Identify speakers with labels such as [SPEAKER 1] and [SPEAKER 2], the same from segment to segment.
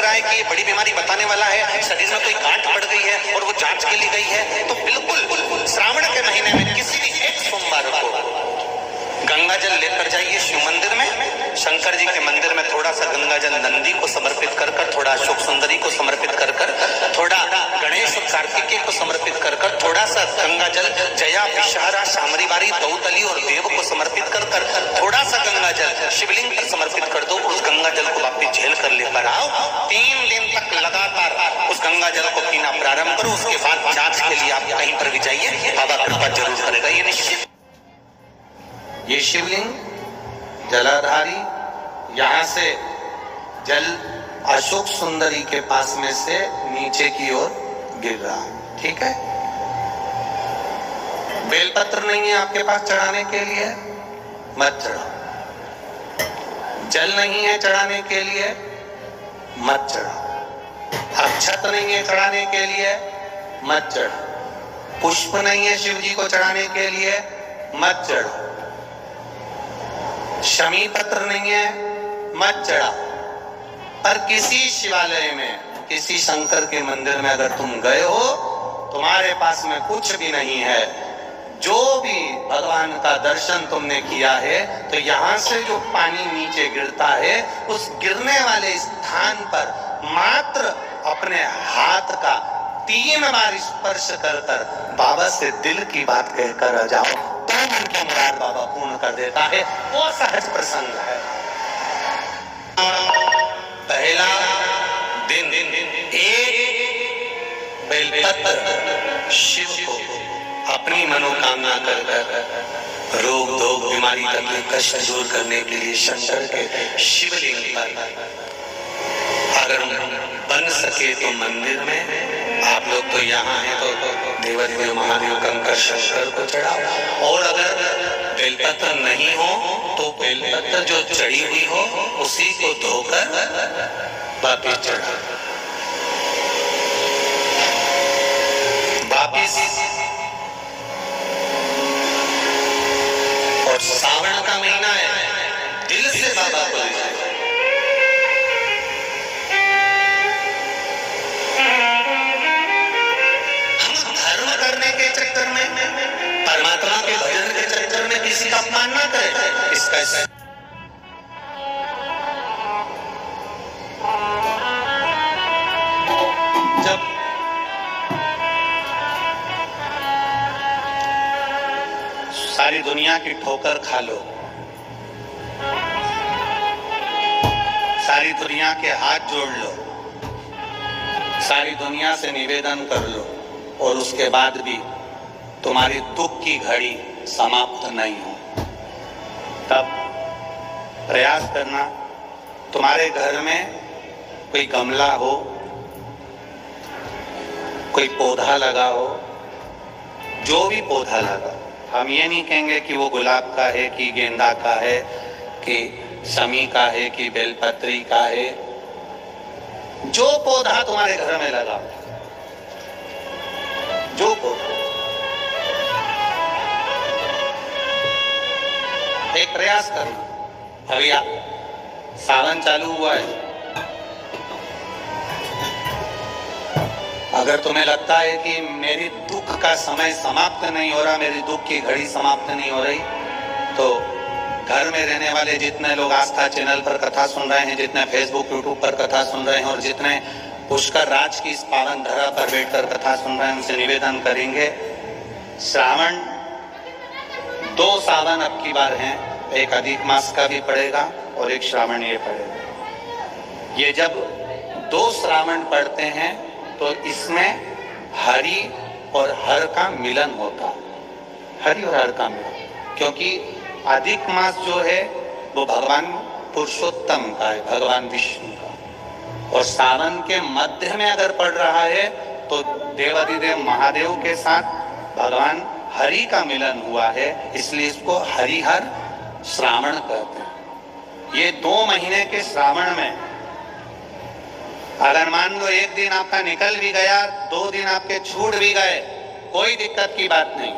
[SPEAKER 1] रहा है कि ये बड़ी बीमारी बताने वाला है, शरीर में कोई गांठ पड़ गई है और वो जांच के लिए गई है, तो बिल्कुल श्रावण के महीने में किसी भी एक सोमवार को गंगा जल लेकर जाइए शिव मंदिर में, शंकर जी के मंदिर में थोड़ा सा गंगा जल नंदी को समर्पित कर कर, थोड़ा अशोक सुंदरी को समर्पित कर कर, थोड़ा गणेश और कार्तिकेय को समर्पित कर कर, थोड़ा सा गंगा जल जया विषहरा शामरीबारी दौतली और देव को समर्पित कर कर, थोड़ा सा गंगा जल शिवलिंग पर समर्पित कर दो। उस गंगा जल को वापिस झेल कर लेकर आओ, 3 दिन तक लगातार उस गंगा जल को पीना प्रारंभ करो। उसके बाद जांच के लिए आप कहीं पर भी जाइए, बाबा कृपा जरूर करेगा, ये निश्चित। ये शिवलिंग जलाधारी यहां से जल अशोक सुंदरी के पास में से नीचे की ओर गिर रहा है, ठीक है। बेलपत्र नहीं है आपके पास चढ़ाने के लिए, मत चढ़ाओ। जल नहीं है चढ़ाने के लिए, मत चढ़ाओ। अक्षत नहीं है चढ़ाने के लिए, मत चढ़ाओ। पुष्प नहीं है शिव जी को चढ़ाने के लिए, मत चढ़ाओ। शमी पत्र नहीं है, मत चढ़ाओ। पर किसी शिवालय में, किसी शंकर के मंदिर में अगर तुम गए हो, तुम्हारे पास में कुछ भी नहीं है, जो भी भगवान का दर्शन तुमने किया है, तो यहाँ से जो पानी नीचे गिरता है, उस गिरने वाले स्थान पर मात्र अपने हाथ का 3 बार स्पर्श कर कर बाबा से दिल की बात कहकर आ जाओ, तो मन की मुराद बाबा पूर्ण कर देता है। वो सहज प्रसंग है। पहला दिन एक बेलपत्र शिव को अपनी मनोकामना कर कर, रोग धोग बीमारी तकलीफ कष्ट दूर करने के लिए शंकर के शिवलिंग पर, अगर बन सके तो मंदिर में, आप लोग तो यहाँ हैं तो देवादेव महादेव कंकर शंकर को चढ़ाओ। और अगर बेलपत्र नहीं हो तो बेलपत्र जो चढ़ी हुई हो उसी को धोकर वापिस चढ़ाओ। वापिस। और सावन का महीना है, दिल से बाबा को ले जाए। परमात्मा के भजन के चक्कर में किसी का अपमान ना करे, इसका जब सारी दुनिया की ठोकर खा लो, सारी दुनिया के हाथ जोड़ लो, सारी दुनिया से निवेदन कर लो, और उसके बाद भी तुम्हारी दुख की घड़ी समाप्त नहीं हो, तब प्रयास करना तुम्हारे घर में कोई गमला हो, कोई पौधा लगा हो, जो भी पौधा लगा, हम ये नहीं कहेंगे कि वो गुलाब का है कि गेंदा का है कि शमी का है कि बेलपत्री का है, जो पौधा तुम्हारे घर में लगा, जो पौधा, एक प्रयास करना। अभी सावन चालू हुआ है, अगर तुम्हें लगता है कि मेरी दुख का समय समाप्त नहीं हो रहा, मेरी दुख की घड़ी समाप्त नहीं हो रही, तो घर में रहने वाले जितने लोग आस्था चैनल पर कथा सुन रहे हैं, जितने फेसबुक यूट्यूब पर कथा सुन रहे हैं, और जितने पुष्कर राज की इस पावन धरा पर बैठकर कथा सुन रहे हैं, उनसे निवेदन करेंगे, श्रावण 2 सावन अब की बार हैं, एक अधिक मास का भी पड़ेगा और एक श्रावण ये पड़ेगा। ये जब 2 श्रावण पड़ते हैं तो इसमें हरि और हर का मिलन होता है, हरि और हर का मिलन, क्योंकि अधिक मास जो है वो भगवान पुरुषोत्तम का है, भगवान विष्णु का, और सावन के मध्य में अगर पड़ रहा है तो देवादिदेव महादेव के साथ भगवान हरि का मिलन हुआ है, इसलिए इसको हरिहर श्रावण कहते हैं। ये 2 महीने के श्रावण में अगर मान लो एक दिन आपका निकल भी गया, 2 दिन आपके छूट भी गए, कोई दिक्कत की बात नहीं।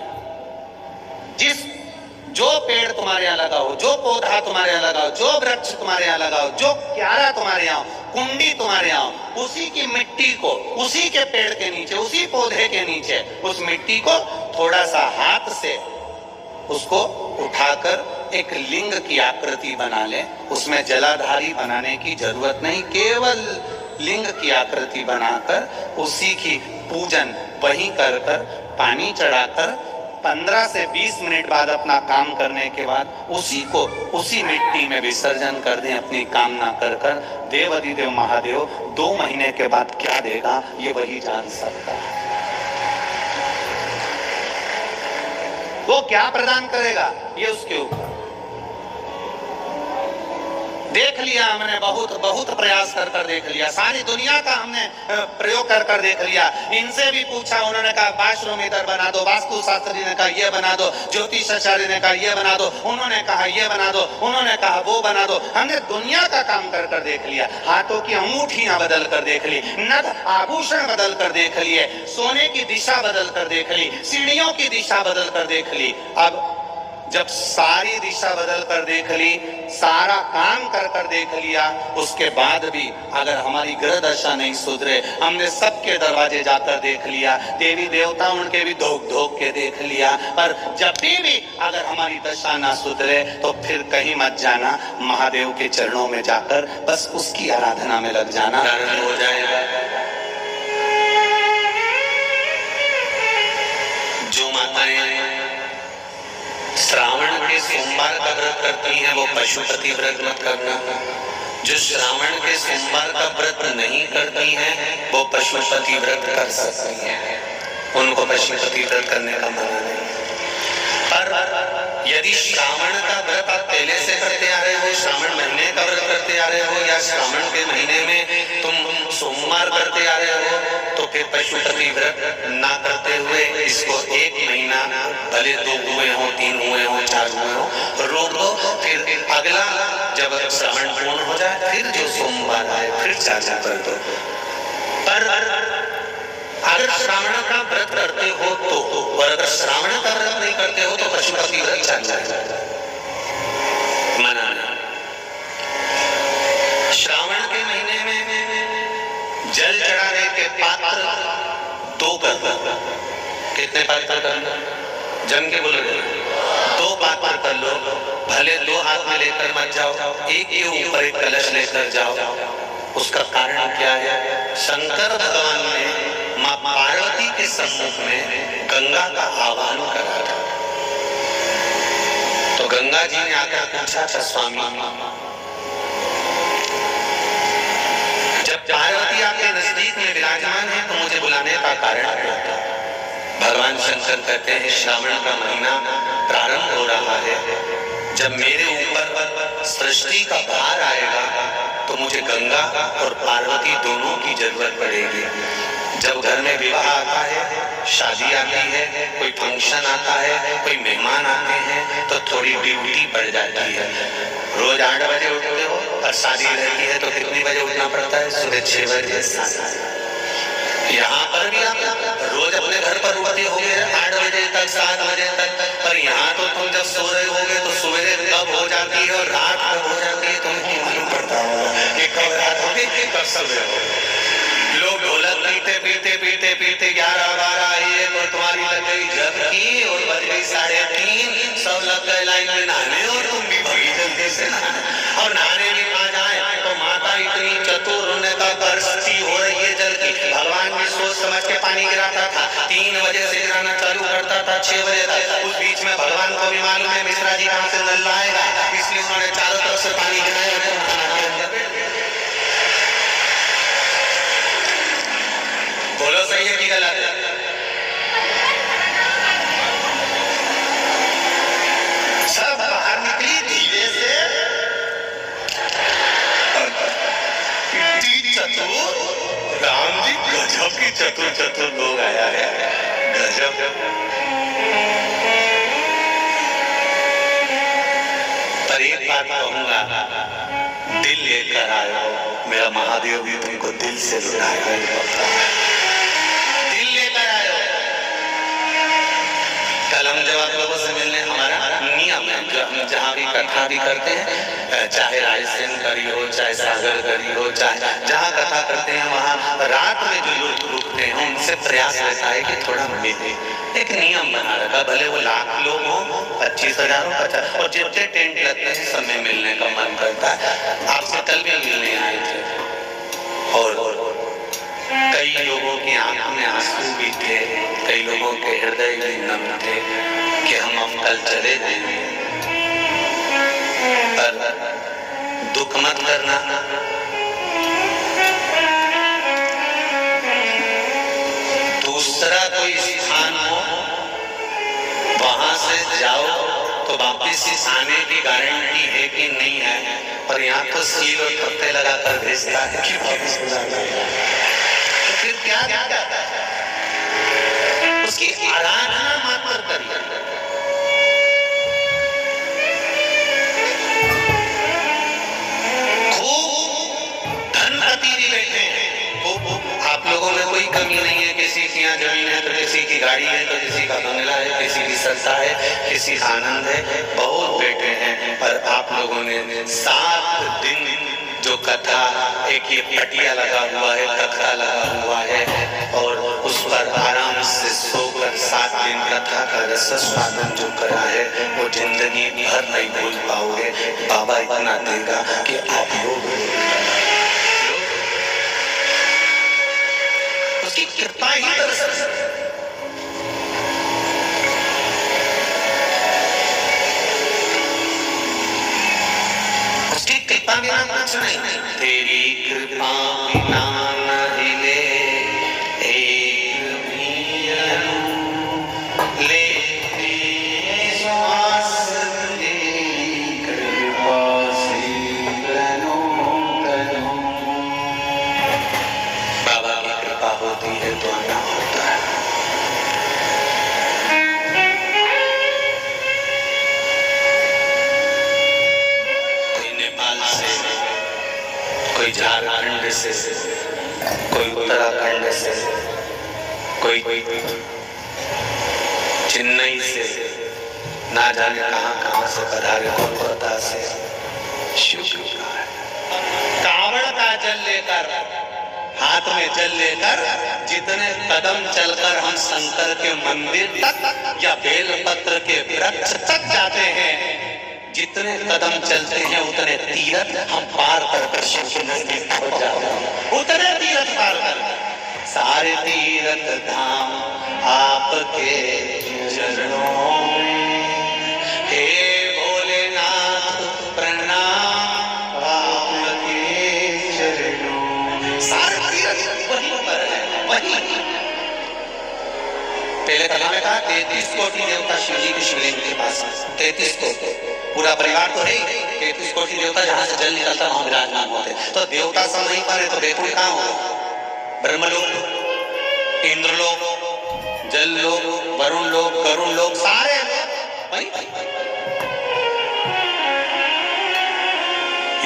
[SPEAKER 1] जो पेड़ तुम्हारे यहाँ लगा हो, जो पौधा तुम्हारे यहाँ लगा हो, जो वृक्ष तुम्हारे यहाँ लगा हो, जो क्यारा तुम्हारे यहाँ हो, कुंडी तुम्हारे यहाँ, उसी की मिट्टी को, उसी के पेड़ के नीचे, उसी पौधे के नीचे उस मिट्टी को थोड़ा सा हाथ से उसको उठाकर एक लिंग की आकृति बना ले। उसमें जलाधारी बनाने की जरूरत नहीं, केवल लिंग की आकृति बनाकर उसी की पूजन वहीं कर पानी चढ़ाकर 15 से 20 मिनट बाद अपना काम करने के बाद उसी को उसी मिट्टी में विसर्जन कर दें अपनी कामना कर। देव अधिदेव महादेव 2 महीने के बाद क्या देगा ये वही जान सकता है। वो क्या प्रदान करेगा ये उसके ऊपर। देख लिया हमने, बहुत बहुत प्रयास कर देख लिया, सारी दुनिया का हमने प्रयोग कर देख लिया। इनसे भी पूछा, उन्होंने कहा बाथरूम इधर बना दो, वास्तु शास्त्री ने कहा ये बना दो, ज्योतिषाचार्य ने कहा ये बना दो, उन्होंने कहा ये बना दो, उन्होंने कहा वो बना दो। हमने दुनिया का काम कर देख लिया, हाथों की अंगूठियां बदल कर देख ली, नथ आभूषण बदल कर देख लिए, सोने की दिशा बदल कर देख ली, सीढ़ियों की दिशा बदल कर देख ली। अब जब सारी दिशा बदल कर देख ली, सारा काम कर देख लिया, उसके बाद भी अगर हमारी ग्रह दशा नहीं सुधरे, हमने सबके दरवाजे जाकर देख लिया, देवी देवता उनके भी धोख के देख लिया, पर जब भी अगर हमारी दशा ना सुधरे तो फिर कहीं मत जाना, महादेव के चरणों में जाकर बस उसकी आराधना में लग जाना, हो जाएगा। जो माताएं श्रावण के सोमवार का व्रत करती हैं वो पशुपति व्रत मत करना। जो श्रावण के सोमवार का व्रत नहीं करती हैं वो पशुपति व्रत कर सकती हैं, उनको पशुपति व्रत करने का मना नहीं। पर यदि श्रावण का व्रत आप पहले से करते आ रहे हो, श्रावण महीने का व्रत करते आ रहे हो, या श्रावण के महीने में तुम सोमवार करते आ रहे हो, तो फिर पशुपति व्रत ना करते हुए इसको 1 महीना, भले 2 हुए हो, 3 हुए हो, 4 हुए हो, रोक दो। फिर अगला जब श्रावण पूर्ण हो जाए फिर जो सोमवार आए फिर चाचा कर दो। पर अगर श्रावण का व्रत करते हो तो, और अगर श्रावण का व्रत नहीं करते हो तो पशुपति व्रत चल जाए, मना नहीं। श्रावण के महीने में जल चढ़ाने के पात्र 2 कर दो। कितने पात्र कर लो? जम के बोलो, 2 पात्र कर लो, भले 2 हाथ में लेकर मत जाओ, एक के ऊपर एक कलश लेकर जाओ। उसका कारण क्या है? शंकर भगवान ने माँ पार्वती के सम्मुख में गंगा का आह्वान करा था, तो गंगा जी ने आकर पूछा था, स्वामी जब पार्वती आपके नजदीक में विराजमान है तो मुझे बुलाने का कारण क्या था? भगवान शंकर कहते हैं श्रावण का महीना प्रारंभ हो रहा है, जब मेरे ऊपर सृष्टि का भार आएगा तो मुझे गंगा और पार्वती दोनों की जरूरत पड़ेगी। जब घर में विवाह आता है, शादी आती है, कोई फंक्शन आता है, कोई मेहमान आते हैं तो थोड़ी ड्यूटी बढ़ जाती है। रोज 8 बजे उठते हो और शादी रहती है तो कितनी बजे उठना पड़ता है? सुबह 6 बजे। यहाँ पर भी आप रोज अपने घर पर उठते होंगे 8 बजे तक, 7 बजे तक, पर यहाँ तो तुम जब सो रहे होगे तो सवेरे कब हो जाती है और रात कब हो जाती है तुम्हें मालूम पड़ता होगा कि कब रात होगी कब सवेरे होगी। लोग ढोलक पीते 11-12 1 और तुम्हारी लग गई झपकी और बज गई 3:30, सब लग गए लाइन में नहाने और तुम भी भगी जल्दी से नहाने। और नहाने भी आ जाए तो माता इतनी चतुर, उन्हें का बरसती हो रही है जल की। भगवान भी सोच समझ के पानी गिराता था, 3 बजे से गिराना चालू करता था 6 बजे तक। उस बीच में भगवान को भी मालूम है मिश्रा जी कहाँ से नल लाएगा, इसलिए उन्होंने चारों तरफ से पानी गिराया। बोलो सही है कि गलत है? सब बाहर निकली धीरे से, चतुर राम जी, गजब की चतुर लोग आया है, गजब। पर एक बात कहूंगा, दिल लेकर आयो, मेरा महादेव भी तुमको दिल से लुटाएगा। दिल लेकर आयो। कल हम जब आप लोगों से मिलने, हमारा नियम है, जहाँ भी कथा भी करते हैं, चाहे रायसेन करी हो, चाहे सागर करी हो, चाहे जहाँ कथा करते हैं वहाँ रात में जो लोग रुकते हैं उनसे प्रयास रहता है कि थोड़ा मिले। एक नियम बना रखा, भले वो लाख लोग हों, 25,000 हो, 50, और जितने टेंट लगते हैं सब में मिलने का मन करता है। आपसे कल भी मिलने आए थे और कई लोगों की आंखों में आंसू भी थे, कई लोगों के हृदय भी नम थे कि हम अब कल चले जाएंगे। पर दुख मत करना, दूसरा कोई स्थान हो वहां से जाओ तो वापिस आने की गारंटी है कि नहीं है, पर यहाँ तो सील और पत्ते लगाकर भेजता है कि वापिस तो फिर क्या जाता है? उसकी आराधना मात्र करिए। खूब धनपति भी बैठे हैं, आप लोगों में कोई कमी नहीं है। किसी की यहाँ जमीन है तो किसी की गाड़ी है, तो किसी का बंगला है, किसी की श्रद्धा है, किसी का आनंद है, बहुत बैठे हैं। पर आप लोगों ने 7 दिन जो कथा, एक ये पटिया लगा हुआ है, तख्ता लगा हुआ है, और उस पर आराम से सोकर 7 दिन कथा का रस स्वादन जो करा है वो जिंदगी भर नहीं भूल पाओगे। बाबा इतना देगा कि आप लोग उसकी कृपा ही दरअसल, उसकी कृपा बिना कुछ नहीं। तेरी कृपा बिना न हिले एक भी अणु, लेते श्वास तेरी कृपा से तनो तनो। बाबा की कृपा होती है तो आना होता है। कोई नेपाल से, कोई झारखंड से, कोई उत्तराखंड से, कोई चेन्नई से, ना जाने कहां से पधारे, कोलकाता से। शिव का है। कावड़ का जल लेकर, हाथ में जल लेकर जितने कदम चलकर हम शंकर के मंदिर तक या बेलपत्र के वृक्ष तक जाते हैं, जितने कदम चलते हैं उतने तीरथ हम पार कर शिव के नजदीक पहुंच जाते हैं। उतने तीरथ पार कर, सारे तीरथ धाम आपके चरणों में, हे भोलेनाथ प्रणाम आपके चरणों में। सारे तीरथ वहीं पर है, वहीं। पहले कथा में कहा 33 कोटि देवता शिव जी के शिवलिंग के पास, 33 कोटि, पूरा परिवार तो है, 33 कोटि देवता जहां से जल निकलता वहां विराजमान होते। तो देवता सब नहीं पाए तो बैकुंठ कहां होगा? ब्रह्मलोक, इंद्रलोक, जल लोक, वरुण लोक, गरुण लोक, सारे वहीं।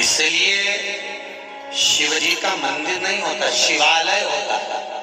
[SPEAKER 1] इसलिए शिव जी का मंदिर नहीं होता, शिवालय होता है।